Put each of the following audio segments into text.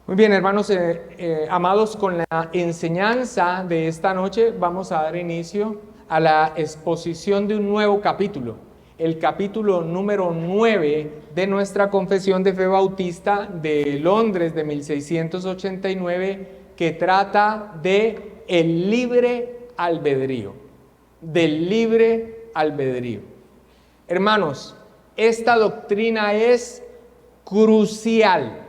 Muy bien, hermanos, amados, con la enseñanza de esta noche vamos a dar inicio a la exposición de un nuevo capítulo, el capítulo número 9 de nuestra Confesión de Fe Bautista de Londres de 1689, que trata de el libre albedrío, del libre albedrío. Hermanos, esta doctrina es crucial.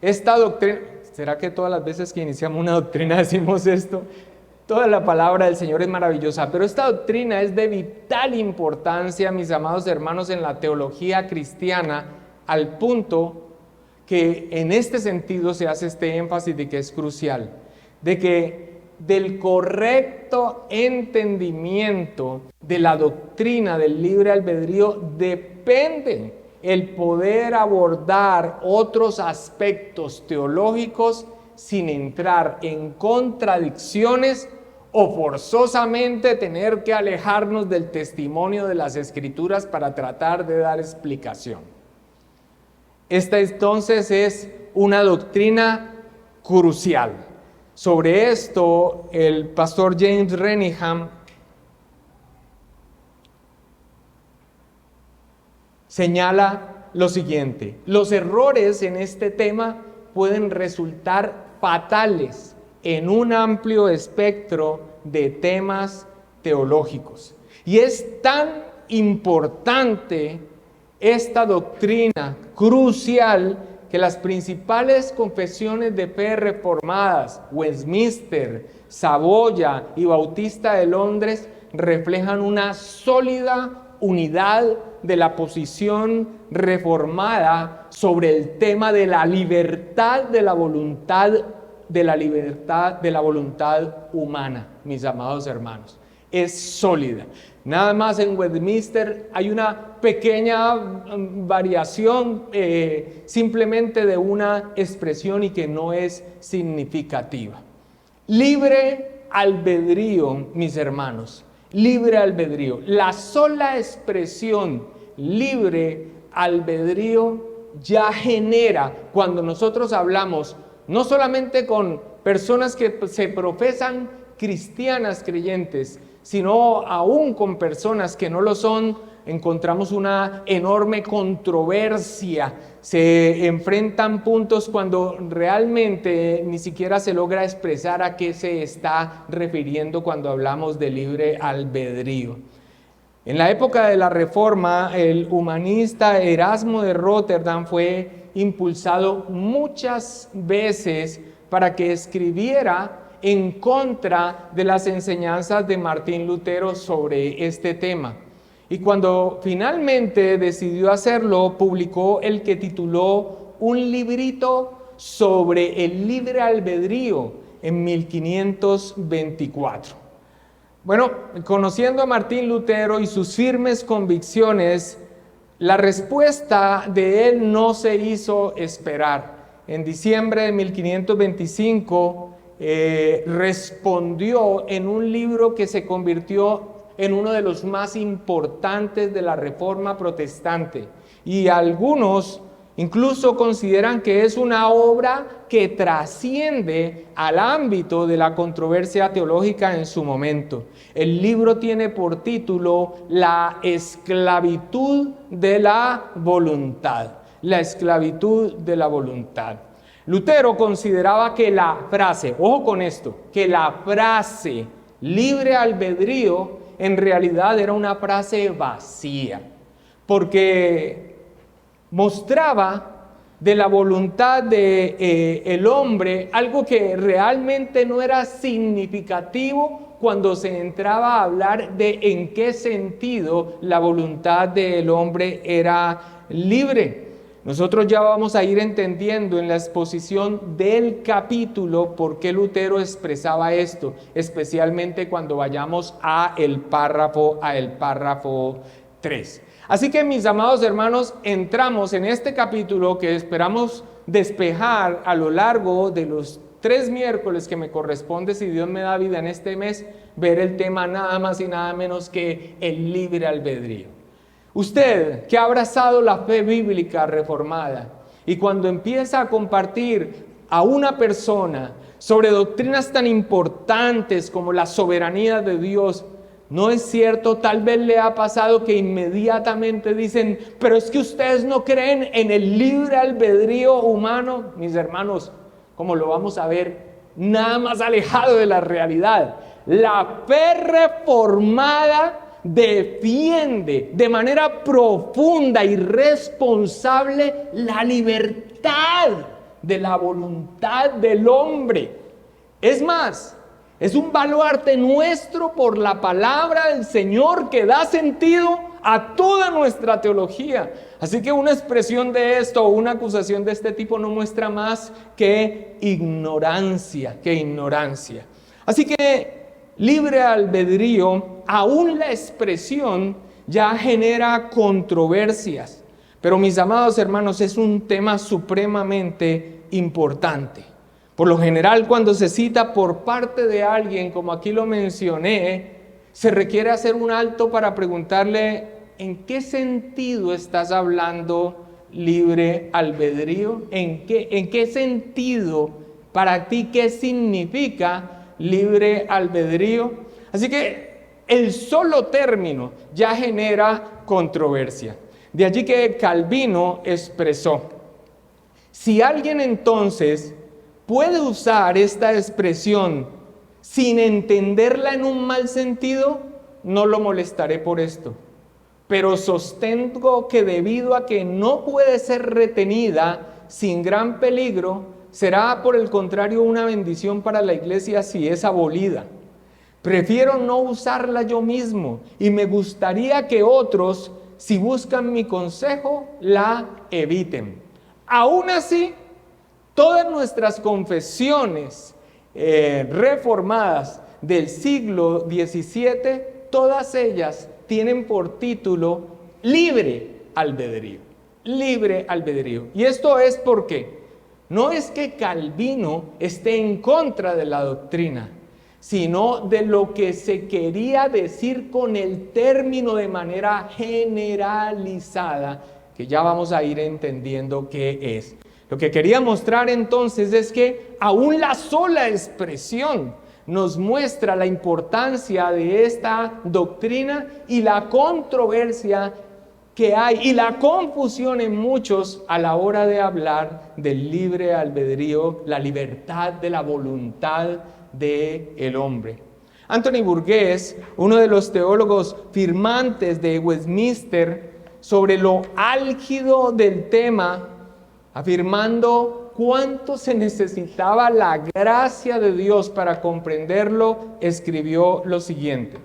Esta doctrina, ¿será que todas las veces que iniciamos una doctrina decimos esto? Toda la palabra del Señor es maravillosa, pero esta doctrina es de vital importancia, mis amados hermanos, en la teología cristiana, al punto que en este sentido se hace este énfasis de que es crucial, de que del correcto entendimiento de la doctrina del libre albedrío depende el poder abordar otros aspectos teológicos sin entrar en contradicciones o forzosamente tener que alejarnos del testimonio de las Escrituras para tratar de dar explicación. Esta entonces es una doctrina crucial. Sobre esto, el pastor James Renihan señala lo siguiente: los errores en este tema pueden resultar fatales en un amplio espectro de temas teológicos. Y es tan importante esta doctrina crucial que las principales confesiones de fe reformadas, Westminster, Saboya y Bautista de Londres, reflejan una sólida unidad de la posición reformada sobre el tema de la libertad de la voluntad, de la voluntad humana, mis amados hermanos. Es sólida. Nada más en Westminster hay una pequeña variación simplemente de una expresión y que no es significativa. Libre albedrío, mis hermanos. Libre albedrío. La sola expresión libre albedrío ya genera, cuando nosotros hablamos, no solamente con personas que se profesan cristianas creyentes, sino aún con personas que no lo son, encontramos una enorme controversia. Se enfrentan puntos cuando realmente ni siquiera se logra expresar a qué se está refiriendo cuando hablamos de libre albedrío. En la época de la Reforma, el humanista Erasmo de Rotterdam fue impulsado muchas veces para que escribiera en contra de las enseñanzas de Martín Lutero sobre este tema. Y cuando finalmente decidió hacerlo, publicó el que tituló un librito sobre el libre albedrío en 1524. Bueno, conociendo a Martín Lutero y sus firmes convicciones, la respuesta de él no se hizo esperar. En diciembre de 1525 respondió en un libro que se convirtió en uno de los más importantes de la Reforma protestante, y algunos incluso consideran que es una obra que trasciende al ámbito de la controversia teológica en su momento. El libro tiene por título La esclavitud de la voluntad. La esclavitud de la voluntad. Lutero consideraba que la frase, ojo con esto, que la frase libre albedrío en realidad era una frase vacía, porque mostraba de la voluntad de el hombre algo que realmente no era significativo cuando se entraba a hablar de en qué sentido la voluntad del hombre era libre. Nosotros ya vamos a ir entendiendo en la exposición del capítulo por qué Lutero expresaba esto, especialmente cuando vayamos a el párrafo 3. Así que, mis amados hermanos, entramos en este capítulo que esperamos despejar a lo largo de los 3 miércoles que me corresponde, si Dios me da vida en este mes, ver el tema nada más y nada menos que el libre albedrío. Usted que ha abrazado la fe bíblica reformada y cuando empieza a compartir a una persona sobre doctrinas tan importantes como la soberanía de Dios, ¿no es cierto? Tal vez le ha pasado que inmediatamente dicen, pero es que ustedes no creen en el libre albedrío humano. Mis hermanos, como lo vamos a ver, nada más alejado de la realidad. La fe reformada defiende de manera profunda y responsable la libertad de la voluntad del hombre. Es más, es un baluarte nuestro por la palabra del Señor que da sentido a toda nuestra teología. Así que una expresión de esto o una acusación de este tipo no muestra más que ignorancia, Así que libre albedrío, aún la expresión ya genera controversias. Pero mis amados hermanos, es un tema supremamente importante. Por lo general, cuando se cita por parte de alguien, como aquí lo mencioné, se requiere hacer un alto para preguntarle, ¿en qué sentido estás hablando libre albedrío? ¿En qué sentido para ti qué significa libre albedrío? Así que el solo término ya genera controversia. De allí que Calvino expresó, si alguien entonces puede usar esta expresión sin entenderla en un mal sentido, no lo molestaré por esto. Pero sostengo que debido a que no puede ser retenida sin gran peligro, será por el contrario una bendición para la iglesia si es abolida. Prefiero no usarla yo mismo y me gustaría que otros, si buscan mi consejo, la eviten. Aún así, todas nuestras confesiones reformadas del siglo XVII, todas ellas tienen por título libre albedrío. Libre albedrío. Y esto es porque no es que Calvino esté en contra de la doctrina, sino de lo que se quería decir con el término de manera generalizada, que ya vamos a ir entendiendo qué es. Lo que quería mostrar entonces es que aún la sola expresión nos muestra la importancia de esta doctrina y la controversia que hay y la confusión en muchos a la hora de hablar del libre albedrío, la libertad de la voluntad del hombre. Anthony Burgess, uno de los teólogos firmantes de Westminster, sobre lo álgido del tema, afirmando cuánto se necesitaba la gracia de Dios para comprenderlo, escribió lo siguiente: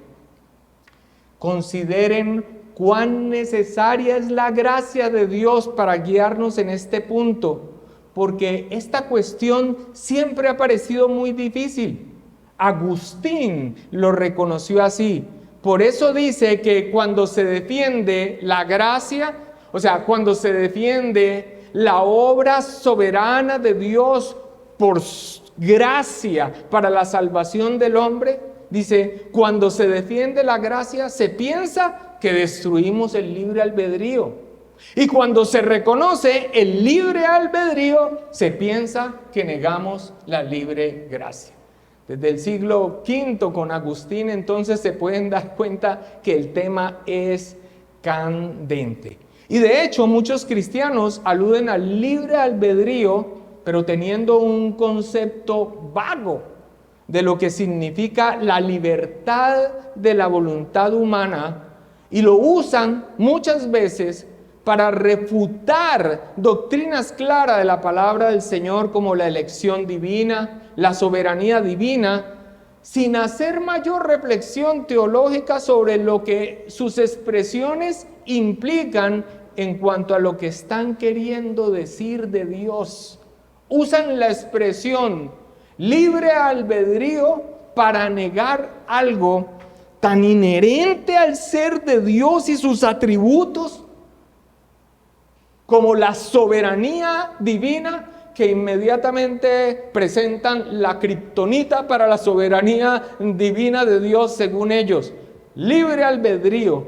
consideren cuán necesaria es la gracia de Dios para guiarnos en este punto, porque esta cuestión siempre ha parecido muy difícil. Agustín lo reconoció así. Por eso dice que cuando se defiende la gracia, o sea, cuando se defiende la obra soberana de Dios por gracia para la salvación del hombre, dice, cuando se defiende la gracia se piensa que destruimos el libre albedrío. Y cuando se reconoce el libre albedrío, se piensa que negamos la libre gracia. Desde el siglo V con Agustín, entonces se pueden dar cuenta que el tema es candente. Y de hecho, muchos cristianos aluden al libre albedrío, pero teniendo un concepto vago de lo que significa la libertad de la voluntad humana, y lo usan muchas veces para refutar doctrinas claras de la palabra del Señor, como la elección divina, la soberanía divina, sin hacer mayor reflexión teológica sobre lo que sus expresiones implican en cuanto a lo que están queriendo decir de Dios. Usan la expresión libre albedrío para negar algo tan inherente al ser de Dios y sus atributos como la soberanía divina, que inmediatamente presentan la kriptonita para la soberanía divina de Dios según ellos. Libre albedrío,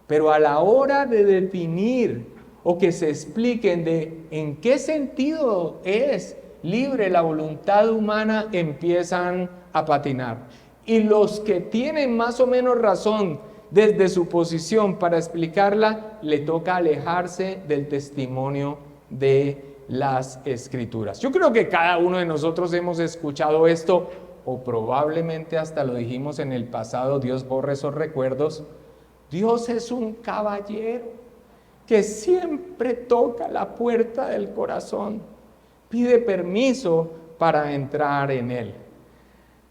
pero a la hora de definir o que se expliquen de en qué sentido es libre, la voluntad humana, empiezan a patinar. Y los que tienen más o menos razón desde su posición para explicarla, le toca alejarse del testimonio de las Escrituras. Yo creo que cada uno de nosotros hemos escuchado esto, o probablemente hasta lo dijimos en el pasado. Dios borre esos recuerdos. Dios es un caballero que siempre toca la puerta del corazón, pide permiso para entrar en él.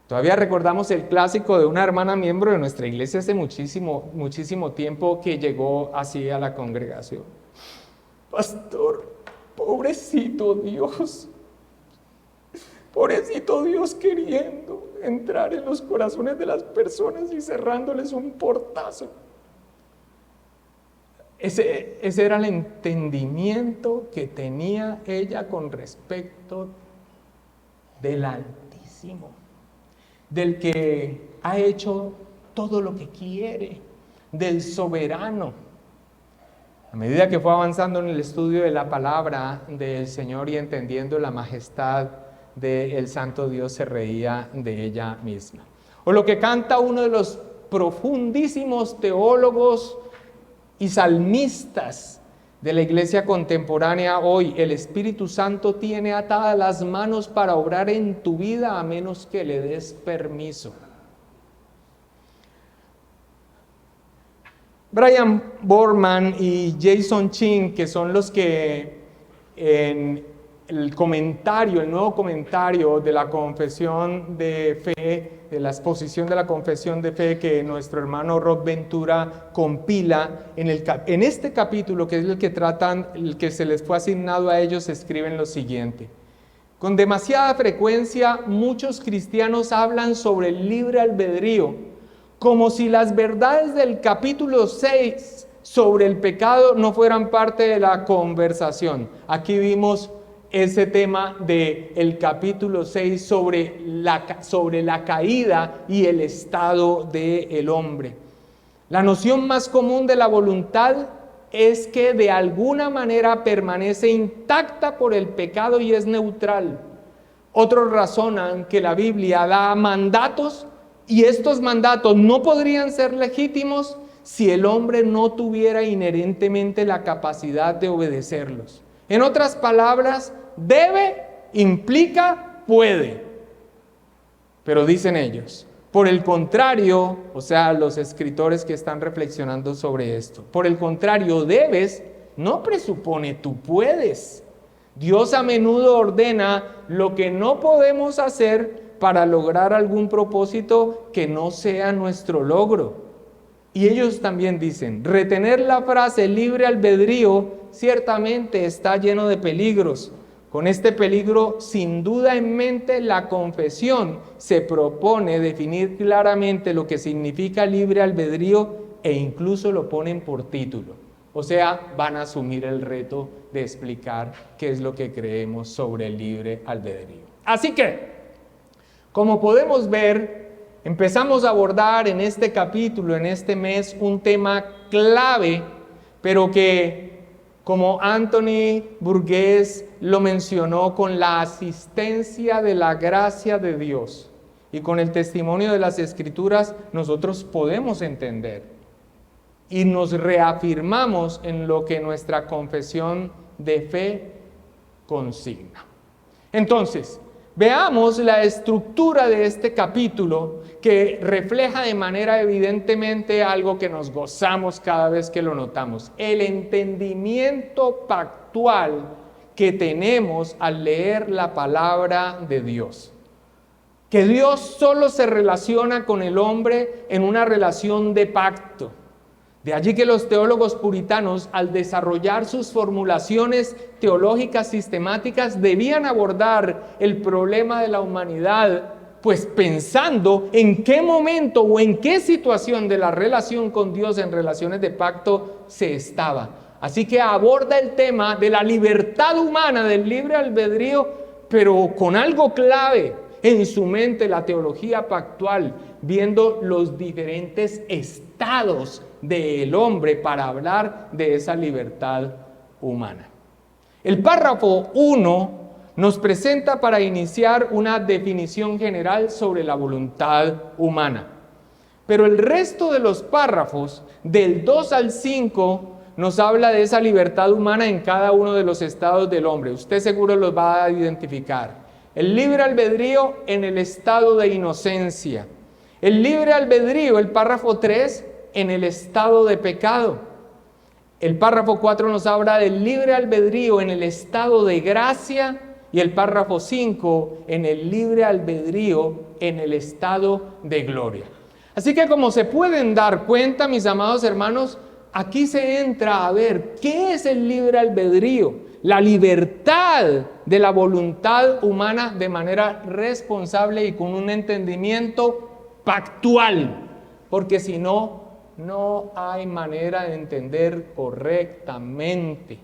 Todavía recordamos el clásico de una hermana miembro de nuestra iglesia hace muchísimo tiempo, que llegó así a la congregación: pastor, pobrecito Dios queriendo entrar en los corazones de las personas y cerrándoles un portazo. Ese era el entendimiento que tenía ella con respecto del Altísimo, del que ha hecho todo lo que quiere, del soberano. A medida que fue avanzando en el estudio de la palabra del Señor y entendiendo la majestad del Santo Dios, se reía de ella misma. O lo que canta uno de los profundísimos teólogos y salmistas de la iglesia contemporánea hoy: el Espíritu Santo tiene atadas las manos para obrar en tu vida a menos que le des permiso. Brian Borman y Jason Chin, que son los que en el nuevo comentario de la confesión de fe, de la exposición de la confesión de fe que nuestro hermano Rob Ventura compila, en este capítulo, que es el que se les fue asignado a ellos, escriben lo siguiente: con demasiada frecuencia muchos cristianos hablan sobre el libre albedrío, como si las verdades del capítulo 6 sobre el pecado no fueran parte de la conversación. Aquí vimos ese tema del capítulo 6 sobre la caída y el estado del hombre. La noción más común de la voluntad es que de alguna manera permanece intacta por el pecado y es neutral. Otros razonan que la Biblia da mandatos y estos mandatos no podrían ser legítimos si el hombre no tuviera inherentemente la capacidad de obedecerlos. En otras palabras, debe implica puede. Pero dicen ellos, por el contrario, o sea, los escritores que están reflexionando sobre esto, por el contrario, debes no presupone tú puedes. Dios a menudo ordena lo que no podemos hacer para lograr algún propósito que no sea nuestro logro. Y ellos también dicen, retener la frase libre albedrío ciertamente está lleno de peligros. Con este peligro, sin duda en mente, la confesión se propone definir claramente lo que significa libre albedrío e incluso lo ponen por título. O sea, van a asumir el reto de explicar qué es lo que creemos sobre el libre albedrío. Así que, como podemos ver, empezamos a abordar en este capítulo, en este mes, un tema clave, pero que, como Anthony Burgess lo mencionó, con la asistencia de la gracia de Dios y con el testimonio de las Escrituras, nosotros podemos entender y nos reafirmamos en lo que nuestra confesión de fe consigna. Entonces, veamos la estructura de este capítulo, que refleja de manera evidentemente algo que nos gozamos cada vez que lo notamos: el entendimiento pactual que tenemos al leer la palabra de Dios. Que Dios solo se relaciona con el hombre en una relación de pacto. De allí que los teólogos puritanos, al desarrollar sus formulaciones teológicas sistemáticas, debían abordar el problema de la humanidad, pues pensando en qué momento o en qué situación de la relación con Dios en relaciones de pacto se estaba. Así que aborda el tema de la libertad humana, del libre albedrío, pero con algo clave en su mente: la teología pactual, viendo los diferentes estados del hombre para hablar de esa libertad humana. El párrafo 1 nos presenta para iniciar una definición general sobre la voluntad humana. Pero el resto de los párrafos, del 2 al 5, nos habla de esa libertad humana en cada uno de los estados del hombre. Usted seguro los va a identificar. El libre albedrío en el estado de inocencia. El libre albedrío, el párrafo 3, en el estado de pecado. El párrafo 4 nos habla del libre albedrío en el estado de gracia. Y el párrafo 5 en el libre albedrío en el estado de gloria. Así que como se pueden dar cuenta, mis amados hermanos, aquí se entra a ver qué es el libre albedrío, la libertad de la voluntad humana de manera responsable y con un entendimiento pactual, porque si no, no hay manera de entender correctamente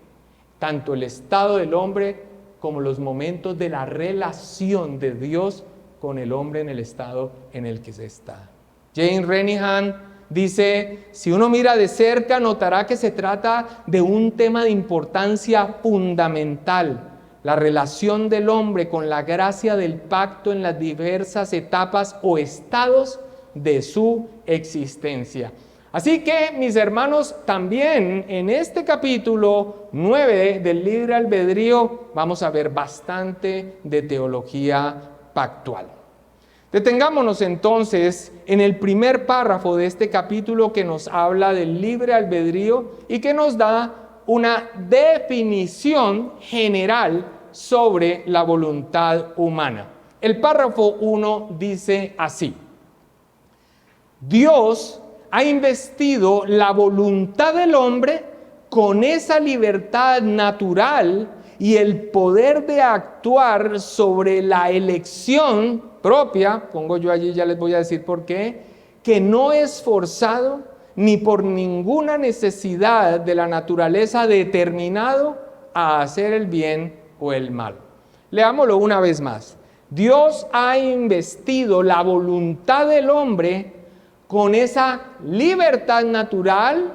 tanto el estado del hombre como los momentos de la relación de Dios con el hombre en el estado en el que se está. James Renihan dice, si uno mira de cerca notará que se trata de un tema de importancia fundamental, la relación del hombre con la gracia del pacto en las diversas etapas o estados de su existencia. Así que, mis hermanos, también en este capítulo 9 del libre albedrío vamos a ver bastante de teología pactual. Detengámonos entonces en el primer párrafo de este capítulo que nos habla del libre albedrío y que nos da una definición general sobre la voluntad humana. El párrafo 1 dice así: Dios ha investido la voluntad del hombre con esa libertad natural y el poder de actuar sobre la elección propia, pongo yo allí, ya les voy a decir por qué, que no es forzado ni por ninguna necesidad de la naturaleza determinado a hacer el bien o el mal. Leámoslo una vez más. Dios ha investido la voluntad del hombre con esa libertad natural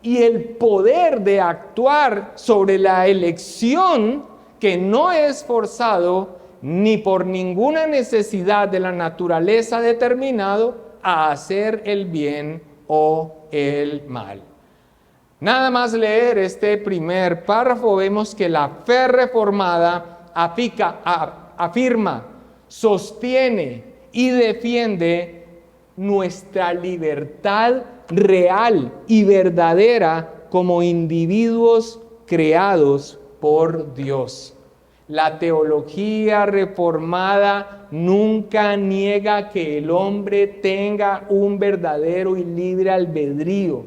y el poder de actuar sobre la elección que no es forzado ni por ninguna necesidad de la naturaleza determinado a hacer el bien o el mal. Nada más leer este primer párrafo vemos que la fe reformada afirma, sostiene y defiende nuestra libertad real y verdadera como individuos creados por Dios. La teología reformada nunca niega que el hombre tenga un verdadero y libre albedrío.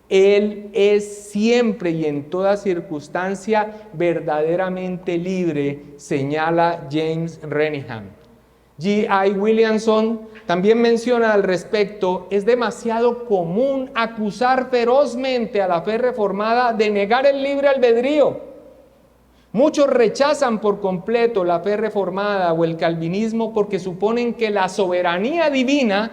Él es siempre y en toda circunstancia verdaderamente libre, señala James Renihan. G.I. Williamson también menciona al respecto, es demasiado común acusar ferozmente a la fe reformada de negar el libre albedrío. Muchos rechazan por completo la fe reformada o el calvinismo porque suponen que la soberanía divina,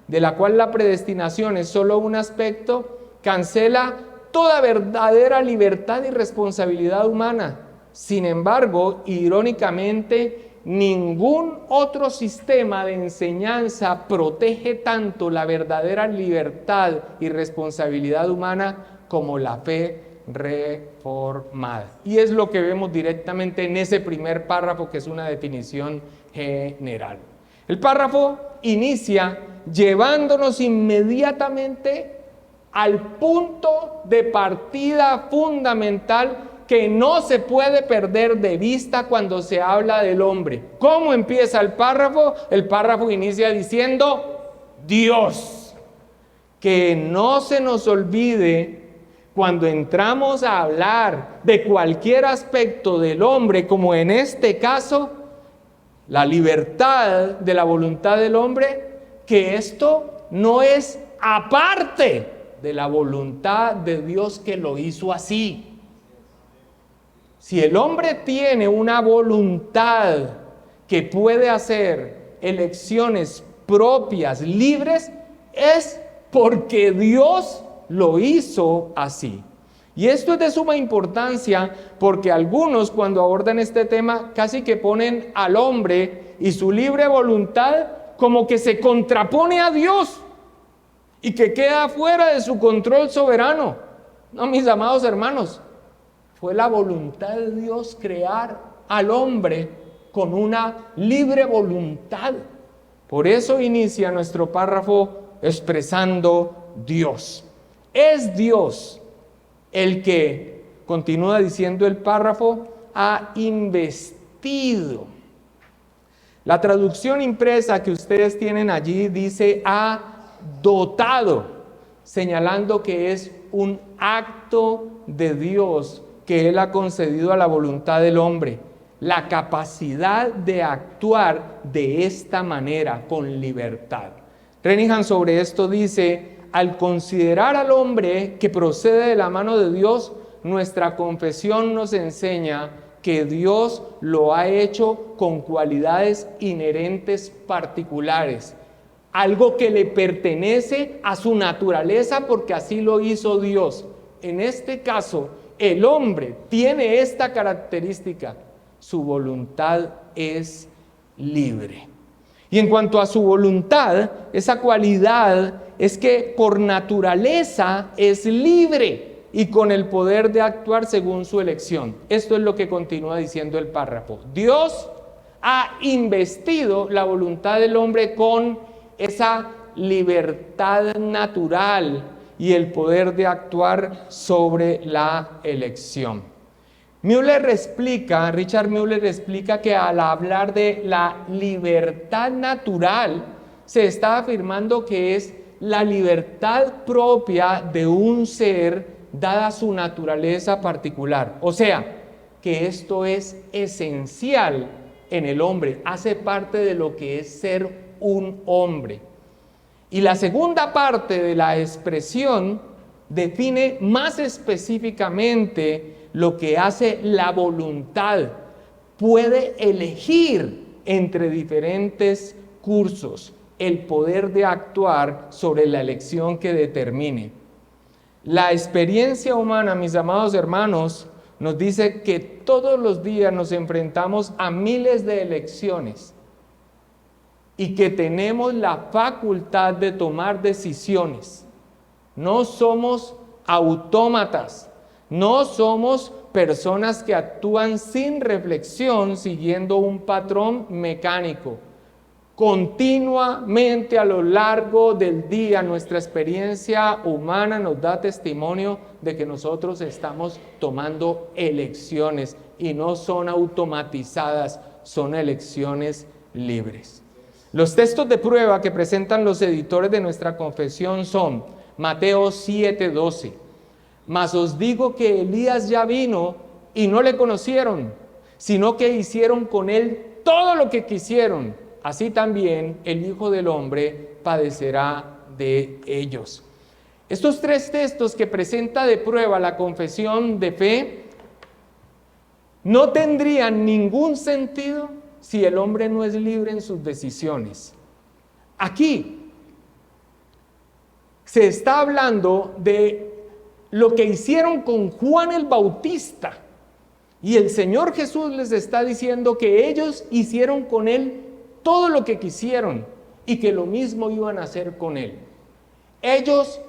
de la cual la predestinación es solo un aspecto, cancela toda verdadera libertad y responsabilidad humana. Sin embargo, irónicamente, ningún otro sistema de enseñanza protege tanto la verdadera libertad y responsabilidad humana como la fe reformada. Y es lo que vemos directamente en ese primer párrafo, que es una definición general. El párrafo inicia llevándonos inmediatamente al punto de partida fundamental que no se puede perder de vista cuando se habla del hombre. ¿Cómo empieza el párrafo? El párrafo inicia diciendo Dios. Que no se nos olvide cuando entramos a hablar de cualquier aspecto del hombre, como en este caso, la libertad de la voluntad del hombre, que esto no es aparte de la voluntad de Dios que lo hizo así. Si el hombre tiene una voluntad que puede hacer elecciones propias, libres, es porque Dios lo hizo así. Y esto es de suma importancia porque algunos cuando abordan este tema casi que ponen al hombre y su libre voluntad como que se contrapone a Dios y que queda fuera de su control soberano. No, mis amados hermanos, fue la voluntad de Dios crear al hombre con una libre voluntad. Por eso inicia nuestro párrafo expresando Dios. Es Dios el que, continúa diciendo el párrafo, ha investido. La traducción impresa que ustedes tienen allí dice ha dotado, señalando que es un acto de Dios que Él ha concedido a la voluntad del hombre, la capacidad de actuar de esta manera, con libertad. Renihan sobre esto dice: al considerar al hombre que procede de la mano de Dios, nuestra confesión nos enseña que Dios lo ha hecho con cualidades inherentes particulares, algo que le pertenece a su naturaleza porque así lo hizo Dios. En este caso, el hombre tiene esta característica: su voluntad es libre. Y en cuanto a su voluntad, esa cualidad es que por naturaleza es libre y con el poder de actuar según su elección. Esto es lo que continúa diciendo el párrafo. Dios ha investido la voluntad del hombre con esa libertad natural y el poder de actuar sobre la elección. Richard Müller explica que al hablar de la libertad natural, se está afirmando que es la libertad propia de un ser dada su naturaleza particular. O sea, que esto es esencial en el hombre, hace parte de lo que es ser un hombre. Y la segunda parte de la expresión define más específicamente lo que hace la voluntad. Puede elegir entre diferentes cursos, el poder de actuar sobre la elección que determine. La experiencia humana, mis amados hermanos, nos dice que todos los días nos enfrentamos a miles de elecciones y que tenemos la facultad de tomar decisiones. No somos autómatas, no somos personas que actúan sin reflexión siguiendo un patrón mecánico. Continuamente a lo largo del día nuestra experiencia humana nos da testimonio de que nosotros estamos tomando elecciones y no son automatizadas, son elecciones libres. Los textos de prueba que presentan los editores de nuestra confesión son Mateo 7:12. Mas os digo que Elías ya vino y no le conocieron, sino que hicieron con él todo lo que quisieron. Así también el Hijo del Hombre padecerá de ellos. Estos tres textos que presenta de prueba la confesión de fe no tendrían ningún sentido si el hombre no es libre en sus decisiones. Aquí se está hablando de lo que hicieron con Juan el Bautista, y el Señor Jesús les está diciendo que ellos hicieron con él todo lo que quisieron y que lo mismo iban a hacer con él. Ellos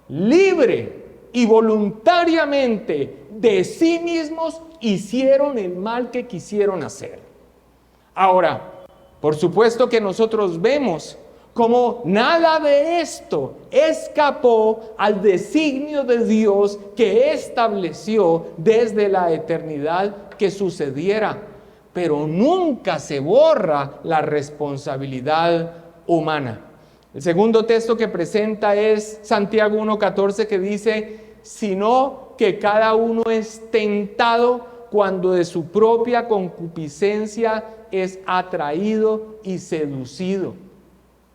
libre y voluntariamente de sí mismos hicieron el mal que quisieron hacer. Ahora, por supuesto que nosotros vemos como nada de esto escapó al designio de Dios que estableció desde la eternidad que sucediera, pero nunca se borra la responsabilidad humana. El segundo texto que presenta es Santiago 1:14, que dice: sino que cada uno es tentado cuando de su propia concupiscencia es atraído y seducido.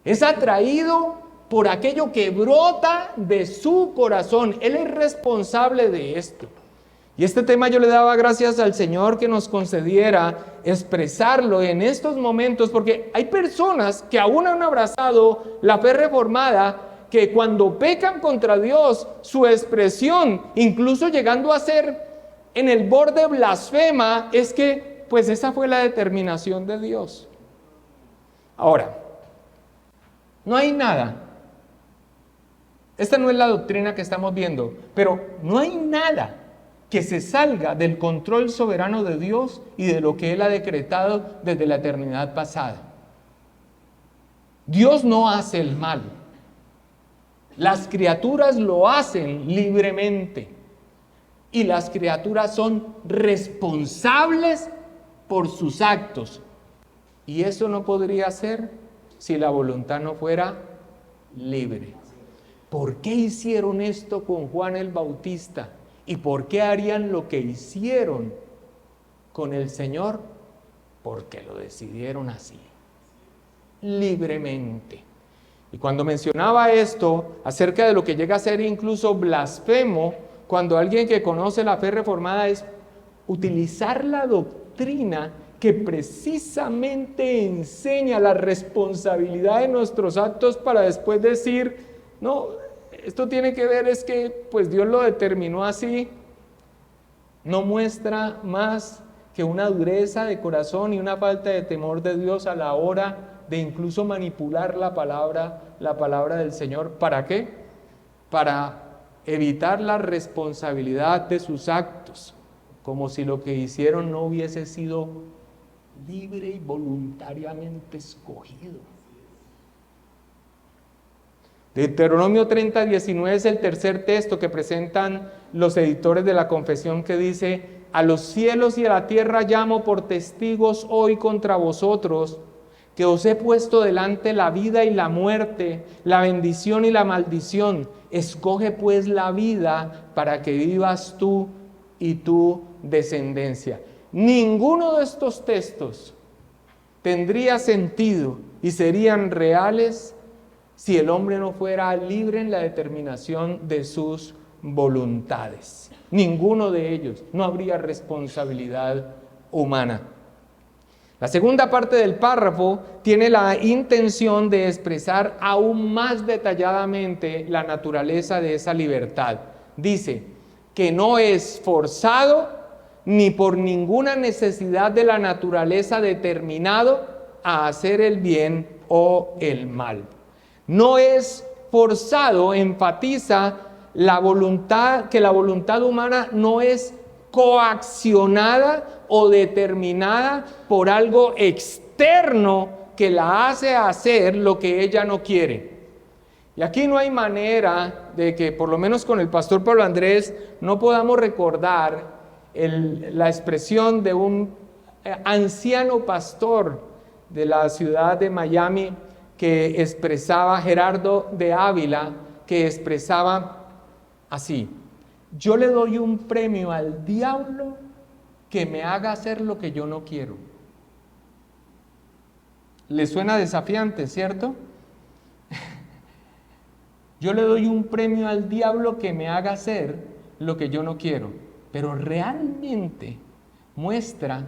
Es atraído por aquello que brota de su corazón. Él es responsable de esto. Y este tema yo le daba gracias al Señor que nos concediera expresarlo en estos momentos, porque hay personas que aún han abrazado la fe reformada que cuando pecan contra Dios, su expresión, incluso llegando a ser en el borde blasfema, es que pues esa fue la determinación de Dios. Ahora, no hay nada. Esta no es la doctrina que estamos viendo, pero no hay nada que se salga del control soberano de Dios y de lo que Él ha decretado desde la eternidad pasada. Dios no hace el mal. Las criaturas lo hacen libremente. Y las criaturas son responsables por sus actos. Y eso no podría ser si la voluntad no fuera libre. ¿Por qué hicieron esto con Juan el Bautista? ¿Y por qué harían lo que hicieron con el Señor? Porque lo decidieron así, libremente. Y cuando mencionaba esto, acerca de lo que llega a ser incluso blasfemo, cuando alguien que conoce la fe reformada es utilizar la doctrina que precisamente enseña la responsabilidad de nuestros actos para después decir, no, esto tiene que ver es que pues Dios lo determinó así, no muestra más que una dureza de corazón y una falta de temor de Dios a la hora de incluso manipular la palabra del Señor. ¿Para qué? Para evitar la responsabilidad de sus actos, como si lo que hicieron no hubiese sido libre y voluntariamente escogido. Deuteronomio 30:19 es el tercer texto que presentan los editores de la confesión, que dice: a los cielos y a la tierra llamo por testigos hoy contra vosotros, que os he puesto delante la vida y la muerte, la bendición y la maldición. Escoge pues la vida para que vivas tú y tu descendencia. Ninguno de estos textos tendría sentido y serían reales si el hombre no fuera libre en la determinación de sus voluntades. Ninguno de ellos. No habría responsabilidad humana. La segunda parte del párrafo tiene la intención de expresar aún más detalladamente la naturaleza de esa libertad. Dice que no es forzado ni por ninguna necesidad de la naturaleza determinado a hacer el bien o el mal. No es forzado, enfatiza la voluntad, que la voluntad humana no es coaccionada o determinada por algo externo que la hace hacer lo que ella no quiere. Y aquí no hay manera de que, por lo menos con el pastor Pablo Andrés, no podamos recordar la expresión de un anciano pastor de la ciudad de Miami que expresaba, Gerardo de Ávila, que expresaba así: yo le doy un premio al diablo que me haga hacer lo que yo no quiero. ¿Le suena desafiante, cierto? Yo le doy un premio al diablo que me haga hacer lo que yo no quiero. Pero realmente muestra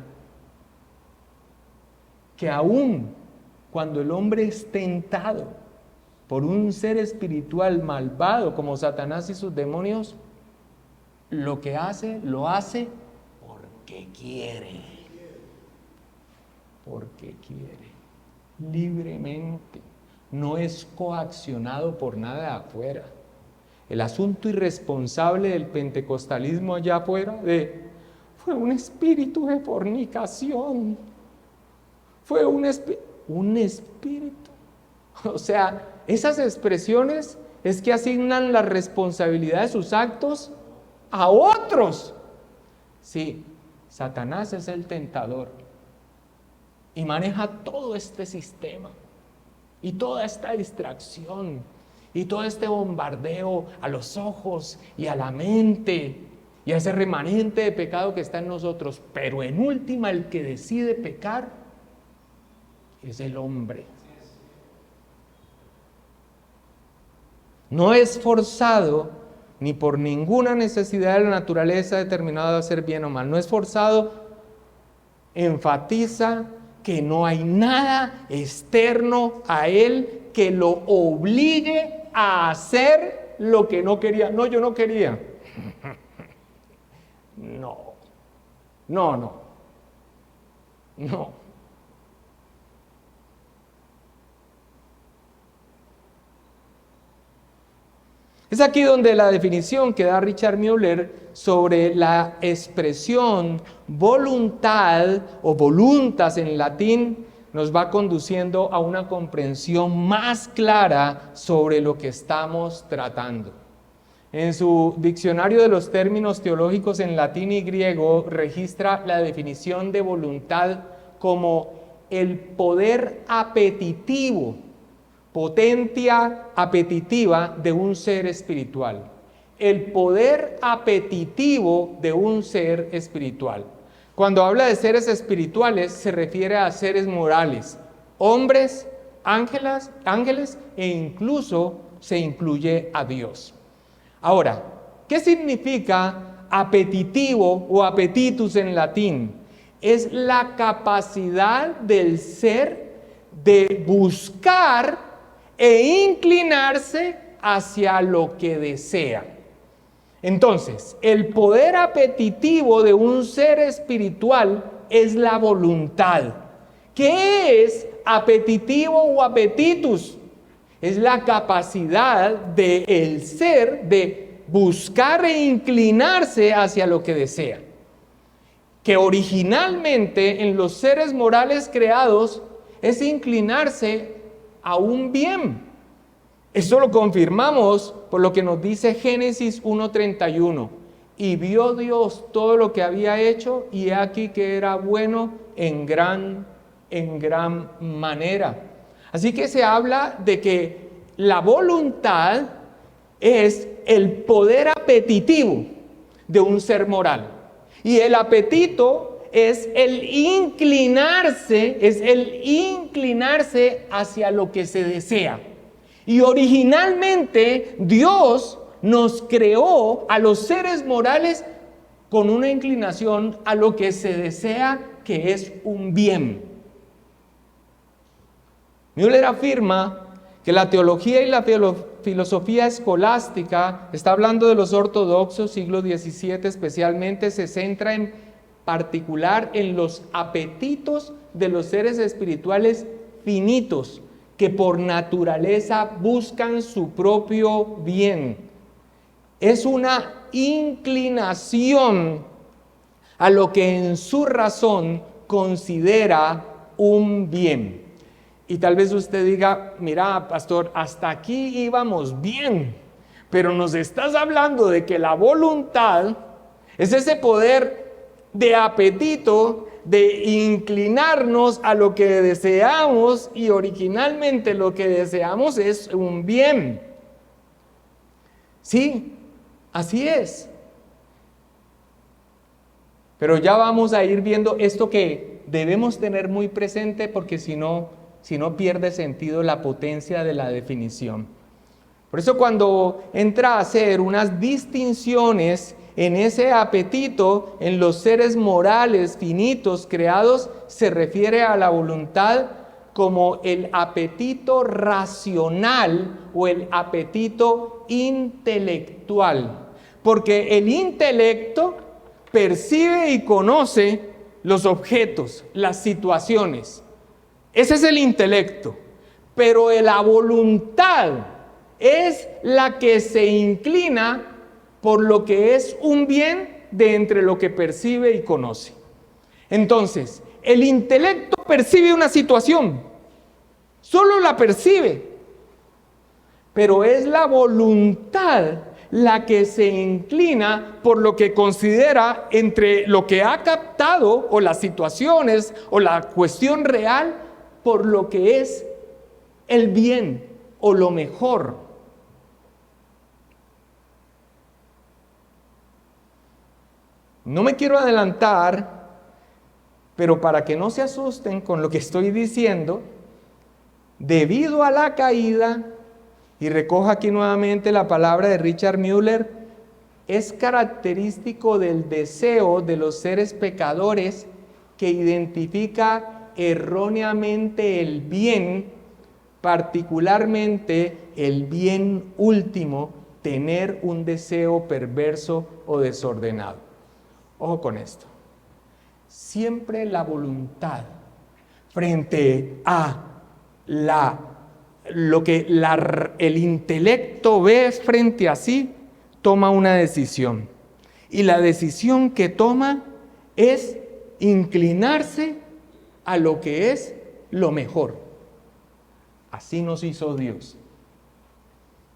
que aún cuando el hombre es tentado por un ser espiritual malvado como Satanás y sus demonios, lo que hace, lo hace porque quiere. Porque quiere. Libremente. No es coaccionado por nada de afuera. El asunto irresponsable del pentecostalismo allá afuera fue un espíritu de fornicación. Fue un espíritu. O sea, esas expresiones es que asignan la responsabilidad de sus actos a otros. Sí, Satanás es el tentador y maneja todo este sistema y toda esta distracción y todo este bombardeo a los ojos y a la mente y a ese remanente de pecado que está en nosotros. Pero en última, el que decide pecar es el hombre. No es forzado ni por ninguna necesidad de la naturaleza determinada de hacer bien o mal. No es forzado, enfatiza que no hay nada externo a él que lo obligue a hacer lo que no quería. No, yo no quería. No. Es aquí donde la definición que da Richard Müller sobre la expresión voluntad o voluntas en latín nos va conduciendo a una comprensión más clara sobre lo que estamos tratando. En su diccionario de los términos teológicos en latín y griego registra la definición de voluntad como el poder apetitivo, potencia apetitiva de un ser espiritual. El poder apetitivo de un ser espiritual. Cuando habla de seres espirituales se refiere a seres morales, hombres, ángeles e incluso se incluye a Dios. Ahora, ¿qué significa apetitivo o apetitus en latín? Es la capacidad del ser de buscar e inclinarse hacia lo que desea. Entonces, el poder apetitivo de un ser espiritual es la voluntad. ¿Qué es apetitivo o apetitus? Es la capacidad del ser de buscar e inclinarse hacia lo que desea. Que originalmente en los seres morales creados es inclinarse a un bien. Esto lo confirmamos por lo que nos dice Génesis 1:31. Y vio Dios todo lo que había hecho, y he aquí que era bueno en gran manera. Así que se habla de que la voluntad es el poder apetitivo de un ser moral. Y el apetito es el inclinarse hacia lo que se desea. Y originalmente Dios nos creó a los seres morales con una inclinación a lo que se desea, que es un bien. Müller afirma que la teología y la filosofía escolástica, está hablando de los ortodoxos, siglo XVII especialmente, se centra en particular en los apetitos de los seres espirituales finitos, que por naturaleza buscan su propio bien. Es una inclinación a lo que en su razón considera un bien. Y tal vez usted diga, mira, pastor, hasta aquí íbamos bien, pero nos estás hablando de que la voluntad es ese poder de apetito, de inclinarnos a lo que deseamos, y originalmente lo que deseamos es un bien. Sí, así es. Pero ya vamos a ir viendo esto que debemos tener muy presente, porque si no pierde sentido la potencia de la definición. Por eso cuando entra a hacer unas distinciones en ese apetito en los seres morales finitos creados, se refiere a la voluntad como el apetito racional o el apetito intelectual. Porque el intelecto percibe y conoce los objetos, las situaciones. Ese es el intelecto. Pero la voluntad es la que se inclina por lo que es un bien de entre lo que percibe y conoce. Entonces, el intelecto percibe una situación, solo la percibe, pero es la voluntad la que se inclina por lo que considera entre lo que ha captado, o las situaciones, o la cuestión real, por lo que es el bien o lo mejor. No me quiero adelantar, pero para que no se asusten con lo que estoy diciendo, debido a la caída, y recojo aquí nuevamente la palabra de Richard Müller, es característico del deseo de los seres pecadores que identifica erróneamente el bien particularmente el bien último, tener un deseo perverso o desordenado. Ojo con esto. Siempre la voluntad frente a lo que el intelecto ve frente a sí, toma una decisión. Y la decisión que toma es inclinarse a lo que es lo mejor. Así nos hizo Dios.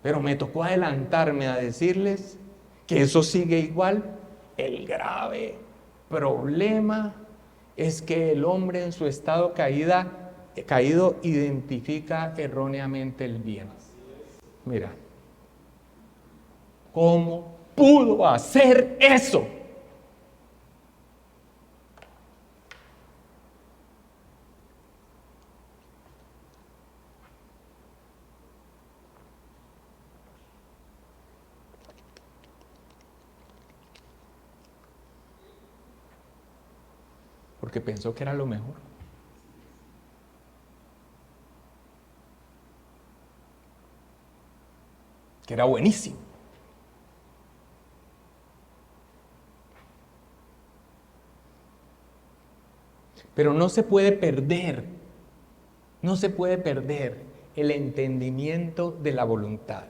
Pero me tocó adelantarme a decirles que eso sigue igual. El grave problema es que el hombre en su estado caído identifica erróneamente el bien. Mira, ¿cómo pudo hacer eso? Porque pensó que era lo mejor. Que era buenísimo. Pero no se puede perder el entendimiento de la voluntad,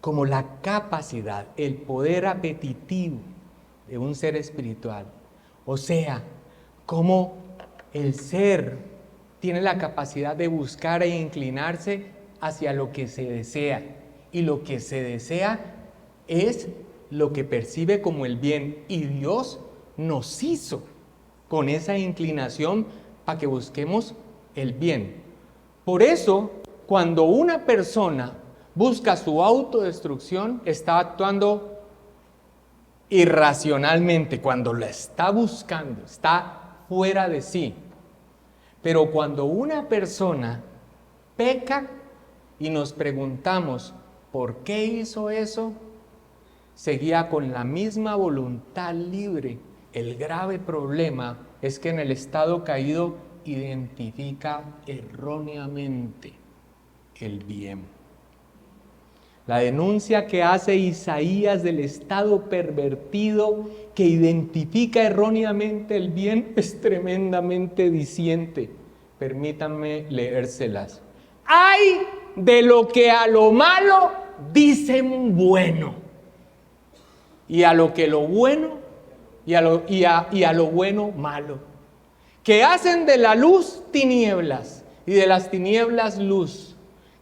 como la capacidad, el poder apetitivo de un ser espiritual. O sea, como el ser tiene la capacidad de buscar e inclinarse hacia lo que se desea. Y lo que se desea es lo que percibe como el bien. Y Dios nos hizo con esa inclinación para que busquemos el bien. Por eso, cuando una persona busca su autodestrucción, está actuando irracionalmente. Cuando la está buscando, está fuera de sí. Pero cuando una persona peca y nos preguntamos ¿por qué hizo eso?, seguía con la misma voluntad libre. El grave problema es que en el estado caído identifica erróneamente el bien. La denuncia que hace Isaías del estado pervertido que identifica erróneamente el bien es tremendamente diciente. Permítanme leérselas. ¡Ay de lo que a lo malo dicen bueno! Y a lo que lo bueno, y a lo bueno malo. Que hacen de la luz tinieblas y de las tinieblas luz.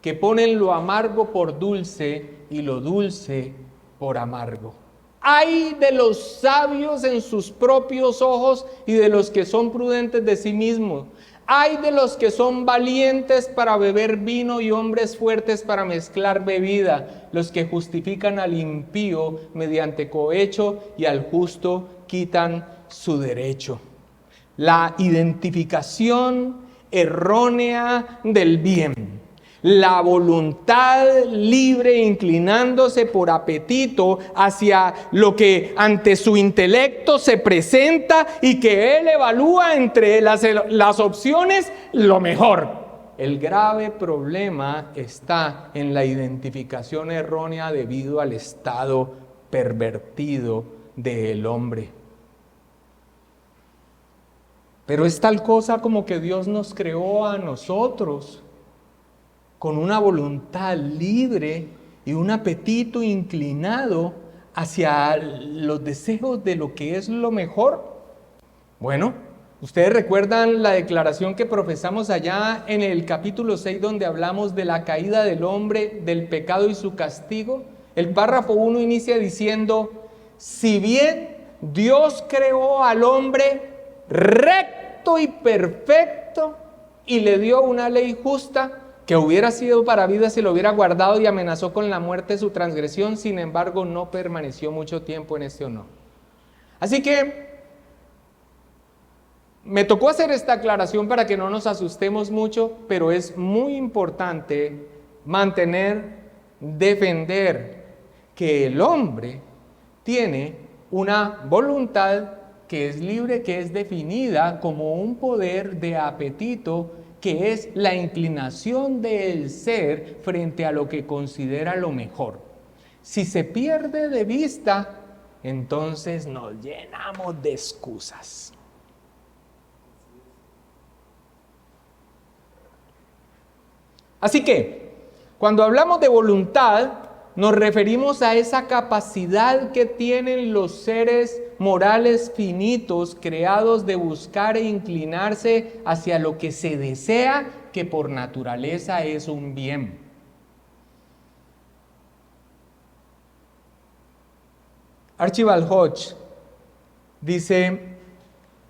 Que ponen lo amargo por dulce y lo dulce por amargo. ¡Ay de los sabios en sus propios ojos y de los que son prudentes de sí mismos! ¡Ay de los que son valientes para beber vino y hombres fuertes para mezclar bebida! Los que justifican al impío mediante cohecho y al justo quitan su derecho. La identificación errónea del bien. La voluntad libre inclinándose por apetito hacia lo que ante su intelecto se presenta y que él evalúa entre las opciones lo mejor. El grave problema está en la identificación errónea debido al estado pervertido del hombre. Pero es tal cosa como que Dios nos creó a nosotros con una voluntad libre y un apetito inclinado hacia los deseos de lo que es lo mejor. Bueno, ustedes recuerdan la declaración que profesamos allá en el capítulo 6, donde hablamos de la caída del hombre, del pecado y su castigo. El párrafo 1 inicia diciendo: si bien Dios creó al hombre recto y perfecto y le dio una ley justa, que hubiera sido para vida si lo hubiera guardado, y amenazó con la muerte su transgresión, sin embargo no permaneció mucho tiempo en este honor. Así que me tocó hacer esta aclaración para que no nos asustemos mucho, pero es muy importante defender que el hombre tiene una voluntad que es libre, que es definida como un poder de apetito que es la inclinación del ser frente a lo que considera lo mejor. Si se pierde de vista, entonces nos llenamos de excusas. Así que, cuando hablamos de voluntad, nos referimos a esa capacidad que tienen los seres morales finitos creados de buscar e inclinarse hacia lo que se desea, que por naturaleza es un bien. Archibald Hodge dice: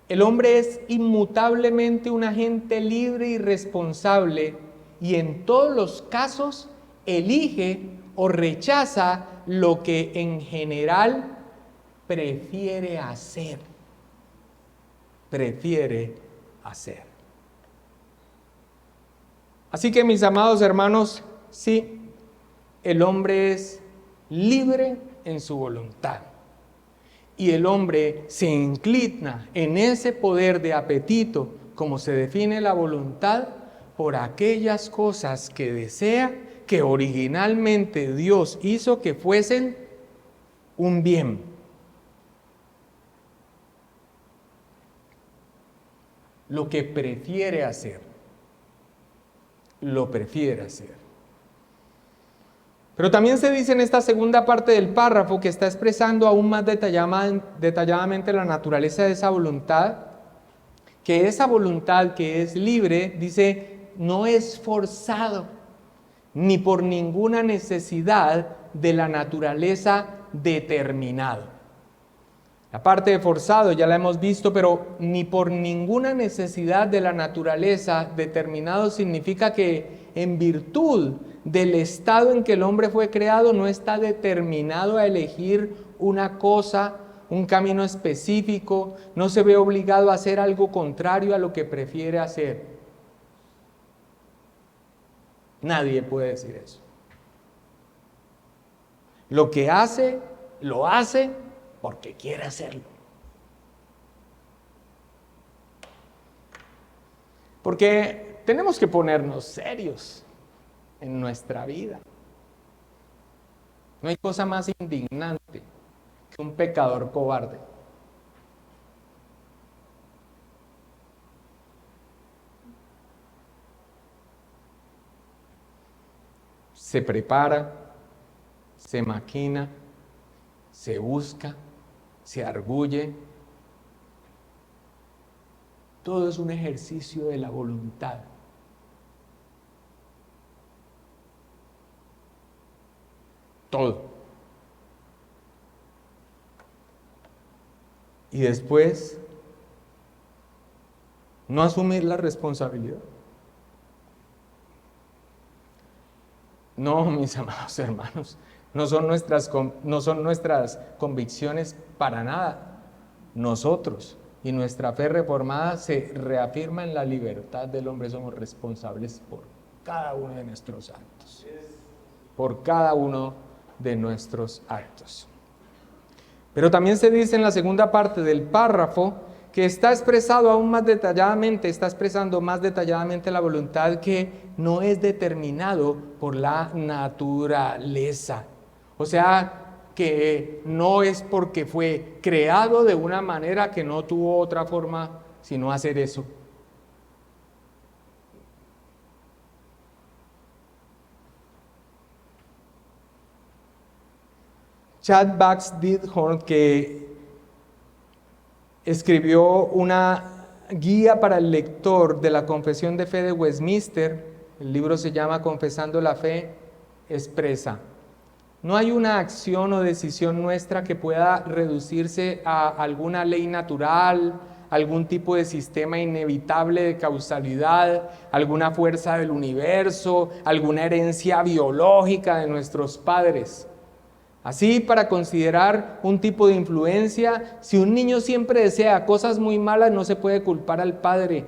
el hombre es inmutablemente un agente libre y responsable, y en todos los casos elige o rechaza lo que en general prefiere hacer. Prefiere hacer. Así que, mis amados hermanos, sí, el hombre es libre en su voluntad. Y el hombre se inclina en ese poder de apetito, como se define la voluntad, por aquellas cosas que desea, que originalmente Dios hizo que fuesen un bien. Lo que prefiere hacer, lo prefiere hacer. Pero también se dice en esta segunda parte del párrafo, que está expresando aún más detalladamente la naturaleza de esa voluntad, que esa voluntad que es libre, dice, no es forzado, ni por ninguna necesidad de la naturaleza determinado. La parte de forzado ya la hemos visto, pero ni por ninguna necesidad de la naturaleza determinado significa que en virtud del estado en que el hombre fue creado no está determinado a elegir una cosa, un camino específico, no se ve obligado a hacer algo contrario a lo que prefiere hacer. Nadie puede decir eso. Lo que hace, lo hace porque quiere hacerlo. Porque tenemos que ponernos serios en nuestra vida. No hay cosa más indignante que un pecador cobarde. Se prepara, se maquina, se busca, se arguye. Todo es un ejercicio de la voluntad. Todo. Y después, no asumir la responsabilidad. No, mis amados hermanos, no son nuestras convicciones para nada. Nosotros y nuestra fe reformada se reafirma en la libertad del hombre. Somos responsables por cada uno de nuestros actos. Por cada uno de nuestros actos. Pero también se dice en la segunda parte del párrafo que está expresando más detalladamente la voluntad, que no es determinado por la naturaleza. O sea, que no es porque fue creado de una manera que no tuvo otra forma sino hacer eso. Chad Bax Dithorn, que escribió una guía para el lector de la Confesión de Fe de Westminster, el libro se llama Confesando la Fe, expresa: no hay una acción o decisión nuestra que pueda reducirse a alguna ley natural, algún tipo de sistema inevitable de causalidad, alguna fuerza del universo, alguna herencia biológica de nuestros padres. Así, para considerar un tipo de influencia, si un niño siempre desea cosas muy malas, no se puede culpar al padre.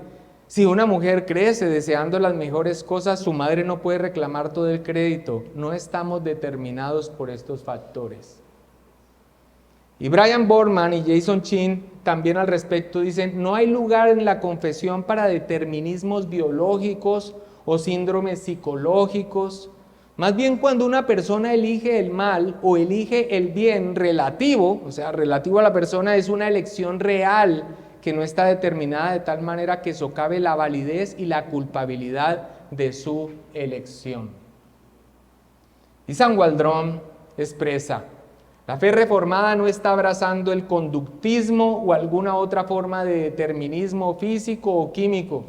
Si una mujer crece deseando las mejores cosas, su madre no puede reclamar todo el crédito. No estamos determinados por estos factores. Y Brian Borman y Jason Chin también al respecto dicen, no hay lugar en la confesión para determinismos biológicos o síndromes psicológicos. Más bien cuando una persona elige el mal o elige el bien relativo, o sea, relativo a la persona, es una elección real que no está determinada de tal manera que socave la validez y la culpabilidad de su elección. Y San Waldron expresa, la fe reformada no está abrazando el conductismo o alguna otra forma de determinismo físico o químico.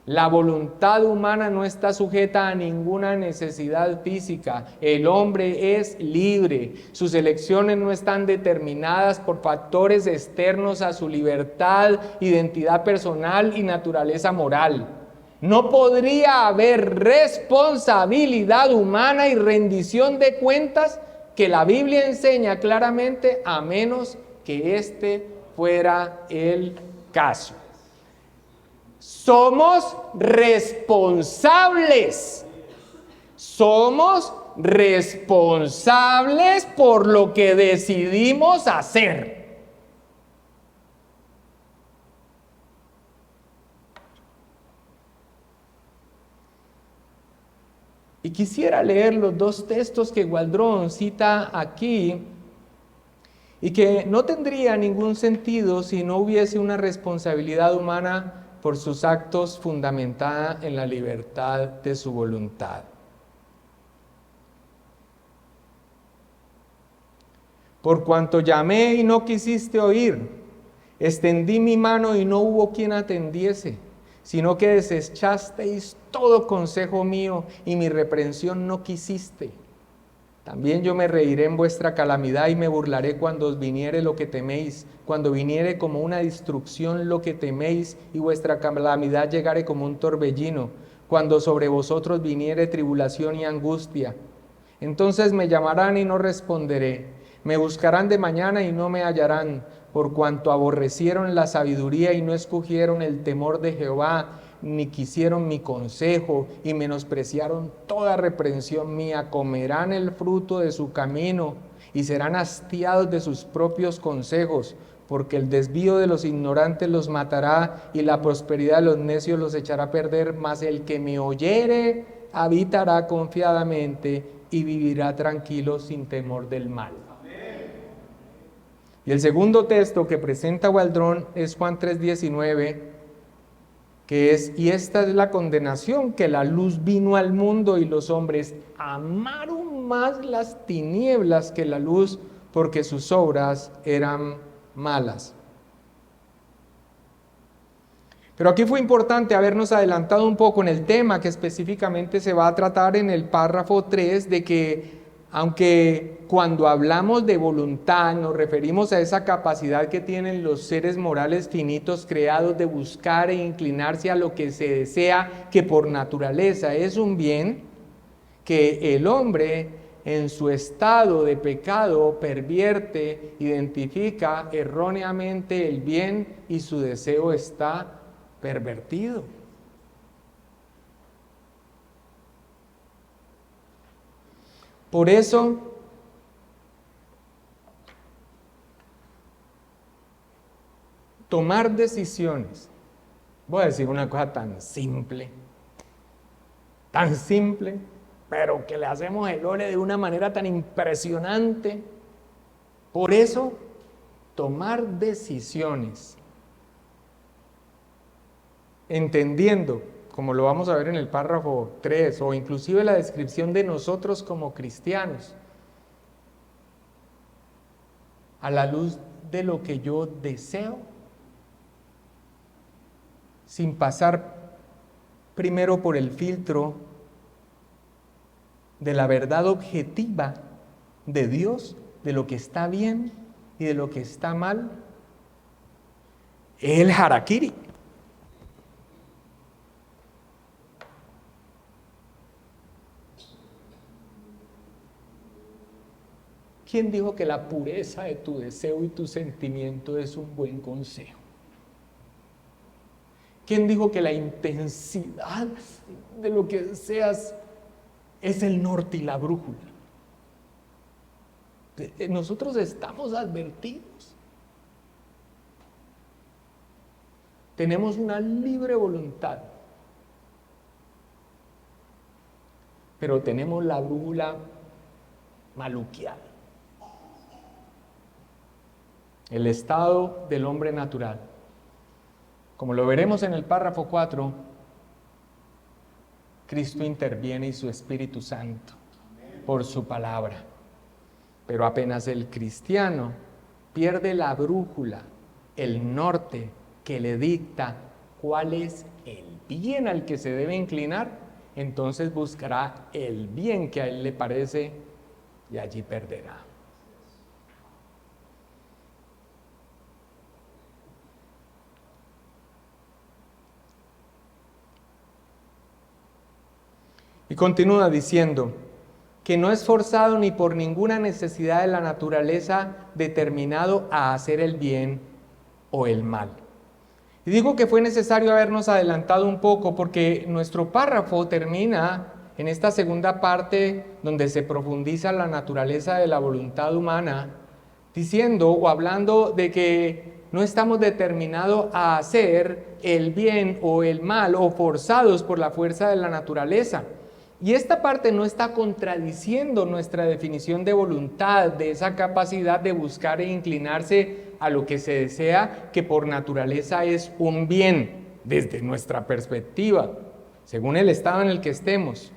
La voluntad humana no está sujeta a ninguna necesidad física. El hombre es libre. Sus elecciones no están determinadas por factores externos a su libertad, identidad personal y naturaleza moral. No podría haber responsabilidad humana y rendición de cuentas que la Biblia enseña claramente, a menos que este fuera el caso. Somos responsables. Somos responsables por lo que decidimos hacer. Y quisiera leer los dos textos que Waldron cita aquí y que no tendría ningún sentido si no hubiese una responsabilidad humana por sus actos fundamentada en la libertad de su voluntad. Por cuanto llamé y no quisiste oír, extendí mi mano y no hubo quien atendiese, sino que desechasteis todo consejo mío y mi reprensión no quisiste. También yo me reiré en vuestra calamidad y me burlaré cuando os viniere lo que teméis, cuando viniere como una destrucción lo que teméis y vuestra calamidad llegare como un torbellino, cuando sobre vosotros viniere tribulación y angustia. Entonces me llamarán y no responderé, me buscarán de mañana y no me hallarán, por cuanto aborrecieron la sabiduría y no escogieron el temor de Jehová, ni quisieron mi consejo y menospreciaron toda reprensión mía. Comerán el fruto de su camino y serán hastiados de sus propios consejos, porque el desvío de los ignorantes los matará y la prosperidad de los necios los echará a perder, mas el que me oyere habitará confiadamente y vivirá tranquilo sin temor del mal. Y el segundo texto que presenta Waldron es Juan 3:19, que es, y esta es la condenación, que la luz vino al mundo y los hombres amaron más las tinieblas que la luz, porque sus obras eran malas. Pero aquí fue importante habernos adelantado un poco en el tema que específicamente se va a tratar en el párrafo 3, de que aunque cuando hablamos de voluntad nos referimos a esa capacidad que tienen los seres morales finitos creados de buscar e inclinarse a lo que se desea, que por naturaleza es un bien, que el hombre en su estado de pecado pervierte, identifica erróneamente el bien y su deseo está pervertido. Por eso, tomar decisiones, voy a decir una cosa tan simple, pero que le hacemos el ole de una manera tan impresionante. Por eso, tomar decisiones, entendiendo, como lo vamos a ver en el párrafo 3, o inclusive la descripción de nosotros como cristianos, a la luz de lo que yo deseo, sin pasar primero por el filtro de la verdad objetiva de Dios, de lo que está bien y de lo que está mal, el harakiri. ¿Quién dijo que la pureza de tu deseo y tu sentimiento es un buen consejo? ¿Quién dijo que la intensidad de lo que deseas es el norte y la brújula? Nosotros estamos advertidos. Tenemos una libre voluntad, pero tenemos la brújula maluqueada. El estado del hombre natural. Como lo veremos en el párrafo 4, Cristo interviene y su Espíritu Santo por su palabra. Pero apenas el cristiano pierde la brújula, el norte que le dicta cuál es el bien al que se debe inclinar, entonces buscará el bien que a él le parece y allí perderá. Y continúa diciendo que no es forzado ni por ninguna necesidad de la naturaleza determinado a hacer el bien o el mal. Y digo que fue necesario habernos adelantado un poco porque nuestro párrafo termina en esta segunda parte donde se profundiza la naturaleza de la voluntad humana, diciendo o hablando de que no estamos determinados a hacer el bien o el mal o forzados por la fuerza de la naturaleza. Y esta parte no está contradiciendo nuestra definición de voluntad, de esa capacidad de buscar e inclinarse a lo que se desea, que por naturaleza es un bien desde nuestra perspectiva, según el estado en el que estemos.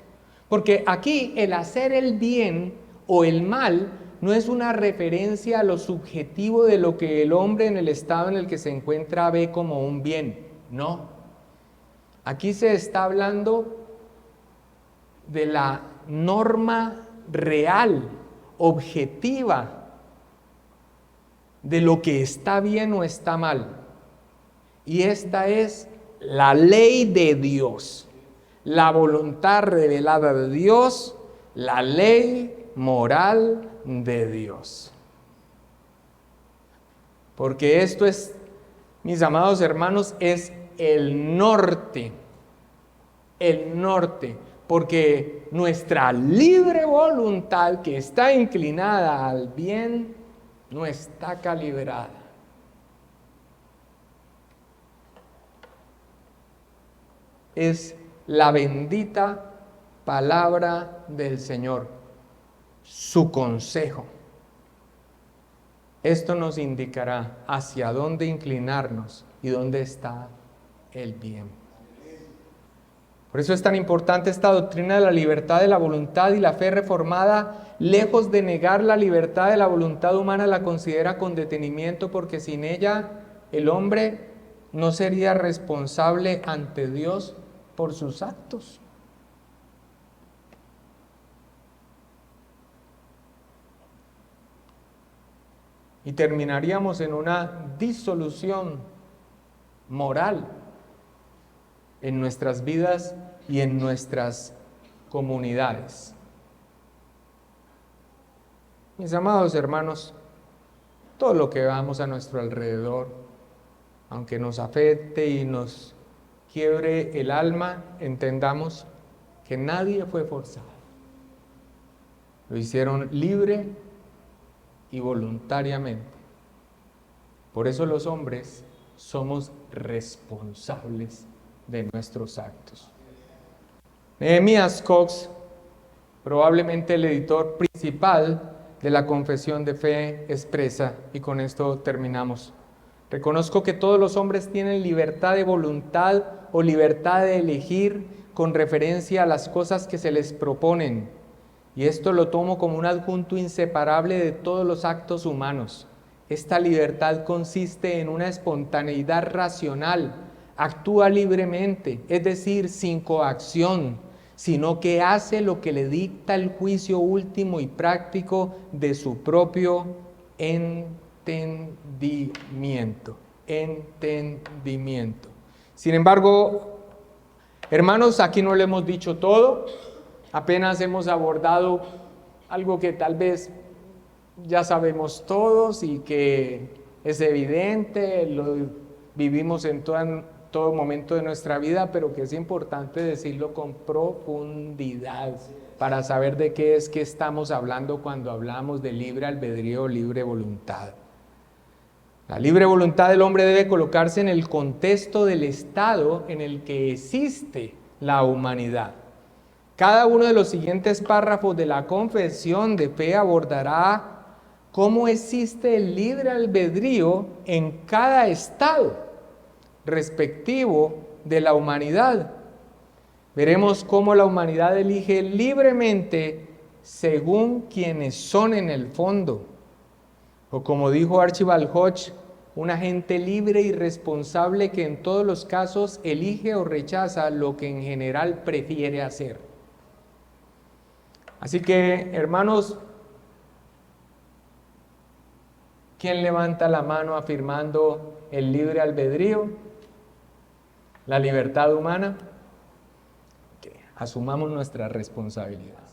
Porque aquí el hacer el bien o el mal no es una referencia a lo subjetivo de lo que el hombre en el estado en el que se encuentra ve como un bien. No. Aquí se está hablando de la norma real, objetiva, de lo que está bien o está mal. Y esta es la ley de Dios, la voluntad revelada de Dios, la ley moral de Dios. Porque esto es, mis amados hermanos, es el norte, porque nuestra libre voluntad que está inclinada al bien no está calibrada. Es la bendita palabra del Señor, su consejo. Esto nos indicará hacia dónde inclinarnos y dónde está el bien. Por eso es tan importante esta doctrina de la libertad de la voluntad, y la fe reformada, lejos de negar la libertad de la voluntad humana, la considera con detenimiento, porque sin ella el hombre no sería responsable ante Dios por sus actos. Y terminaríamos en una disolución moral en nuestras vidas y en nuestras comunidades. Mis amados hermanos, todo lo que veamos a nuestro alrededor, aunque nos afecte y nos quiebre el alma, entendamos que nadie fue forzado. Lo hicieron libre y voluntariamente. Por eso los hombres somos responsables de nuestros actos. Nehemías Cox, probablemente el editor principal de la Confesión de Fe, expresa, y con esto terminamos: reconozco que todos los hombres tienen libertad de voluntad o libertad de elegir con referencia a las cosas que se les proponen, y esto lo tomo como un adjunto inseparable de todos los actos humanos. Esta libertad consiste en una espontaneidad racional, actúa libremente, es decir, sin coacción, sino que hace lo que le dicta el juicio último y práctico de su propio entendimiento. Sin embargo, hermanos, aquí no le hemos dicho todo, apenas hemos abordado algo que tal vez ya sabemos todos y que es evidente, lo vivimos en toda todo momento de nuestra vida, pero que es importante decirlo con profundidad para saber de qué es que estamos hablando cuando hablamos de libre albedrío o libre voluntad. La libre voluntad del hombre debe colocarse en el contexto del estado en el que existe la humanidad. Cada uno de los siguientes párrafos de la confesión de fe abordará cómo existe el libre albedrío en cada estado respectivo de la humanidad. Veremos cómo la humanidad elige libremente según quienes son en el fondo. O como dijo Archibald Hodge, un agente libre y responsable que en todos los casos elige o rechaza lo que en general prefiere hacer. Así que, hermanos, ¿quién levanta la mano afirmando el libre albedrío? ¿La libertad humana? Asumamos nuestra responsabilidad.